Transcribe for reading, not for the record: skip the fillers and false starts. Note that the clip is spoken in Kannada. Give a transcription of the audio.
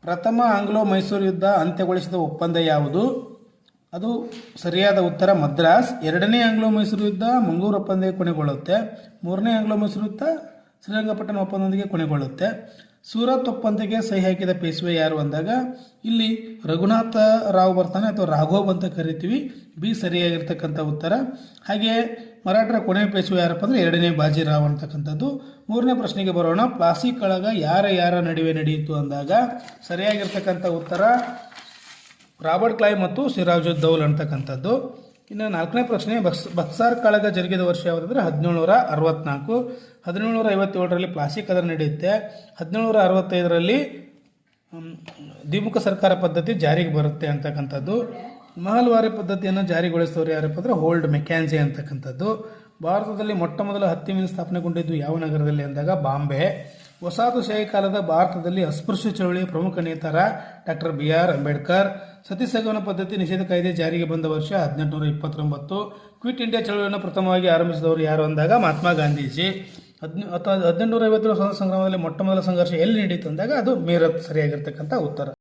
ಪ್ರಥಮ ಆಂಗ್ಲೋ ಮೈಸೂರು ಯುದ್ಧ ಅಂತ್ಯಗೊಳಿಸಿದ ಒಪ್ಪಂದ ಯಾವುದು? ಅದು ಸರಿಯಾದ ಉತ್ತರ ಮದ್ರಾಸ್. ಎರಡನೇ ಆಂಗ್ಲೋ ಮೈಸೂರು ಯುದ್ಧ ಮಂಗಳೂರು ಒಪ್ಪಂದಕ್ಕೆ ಕೊನೆಗೊಳ್ಳುತ್ತೆ. ಮೂರನೇ ಆಂಗ್ಲೋ ಮೈಸೂರು ಯುದ್ಧ ಶ್ರೀರಂಗಪಟ್ಟಣ ಒಪ್ಪಂದದೊಂದಿಗೆ ಕೊನೆಗೊಳ್ಳುತ್ತೆ. ಸೂರತ್ ಒಪ್ಪಂದಕ್ಕೆ ಸಹಿ ಹಾಕಿದ ಪೇಶ್ವೆ ಯಾರು ಅಂದಾಗ ಇಲ್ಲಿ ರಘುನಾಥ ರಾವ್ ಬರ್ತಾನೆ, ಅಥವಾ ರಾಘವ್ ಅಂತ ಕರಿತೀವಿ. ಬಿ ಸರಿಯಾಗಿರ್ತಕ್ಕಂಥ ಉತ್ತರ. ಹಾಗೆ ಮರಾಠರ ಕೊನೆಯ ಪೇಶ್ವೆ ಯಾರಪ್ಪ ಅಂದರೆ ಎರಡನೇ ಬಾಜಿರಾವ್ ಅಂತಕ್ಕಂಥದ್ದು. ಮೂರನೇ ಪ್ರಶ್ನೆಗೆ ಬರೋಣ. ಪ್ಲಾಸಿ ಕಳಗ ಯಾರ ನಡುವೆ ನಡೆಯಿತು ಅಂದಾಗ ಸರಿಯಾಗಿರ್ತಕ್ಕಂಥ ಉತ್ತರ ರಾಬರ್ಟ್ ಕ್ಲೈವ್ ಮತ್ತು ಸಿರಾಜುದ್ದೌಲ್ ಅಂತಕ್ಕಂಥದ್ದು. ಇನ್ನು ನಾಲ್ಕನೇ ಪ್ರಶ್ನೆ, ಬಕ್ಸಾರ್ ಕಾಳಗ ಜರುಗಿದ ವರ್ಷ ಯಾವುದಂದ್ರೆ 1764. 1757ರಲ್ಲಿ ಪ್ಲಾಸಿ ಕದನ ನಡೆಯುತ್ತೆ. 1765ರಲ್ಲಿ ದ್ವಿಮುಖ ಸರ್ಕಾರ ಪದ್ಧತಿ ಜಾರಿಗೆ ಬರುತ್ತೆ ಅಂತಕ್ಕಂಥದ್ದು. ಮಹಲ್ವಾರಿ ಪದ್ಧತಿಯನ್ನು ಜಾರಿಗೊಳಿಸಿದವರು ಯಾರಪ್ಪ ಅಂದರೆ ಹೋಲ್ಡ್ ಮೆಕ್ಯಾನ್ಸಿ ಅಂತಕ್ಕಂಥದ್ದು. ಭಾರತದಲ್ಲಿ ಮೊಟ್ಟ ಮೊದಲ ಹತ್ತಿ ಮಿಲ್ ಸ್ಥಾಪನೆಗೊಂಡಿದ್ದು ಯಾವ ನಗರದಲ್ಲಿ ಅಂದಾಗ ಬಾಂಬೆ. ವಸಾಹತುಶಾಹಿ ಕಾಲದ ಭಾರತದಲ್ಲಿ ಅಸ್ಪೃಶ್ಯ ಚಳವಳಿಯ ಪ್ರಮುಖ ನೇತಾರ ಡಾಕ್ಟರ್ BR ಅಂಬೇಡ್ಕರ್. ಸತಿಸಹಗಮನ ಪದ್ಧತಿ ನಿಷೇಧ ಕಾಯ್ದೆ ಜಾರಿಗೆ ಬಂದ ವರ್ಷ 1829. ಕ್ವಿಟ್ ಇಂಡಿಯಾ ಚಳವಳಿಯನ್ನು ಪ್ರಥಮವಾಗಿ ಆರಂಭಿಸಿದವರು ಯಾರು ಅಂದಾಗ ಮಹಾತ್ಮ ಗಾಂಧೀಜಿ. 1850 ಸ್ವಾತಂತ್ರ್ಯ ಸಂಗ್ರಾಮದಲ್ಲಿ ಮೊಟ್ಟ ಮೊದಲ ಸಂಘರ್ಷ ಎಲ್ಲಿ ನಡೆಯಿತು ಅಂದಾಗ ಅದು ಮೀರತ್ ಸರಿಯಾಗಿರ್ತಕ್ಕಂಥ ಉತ್ತರ.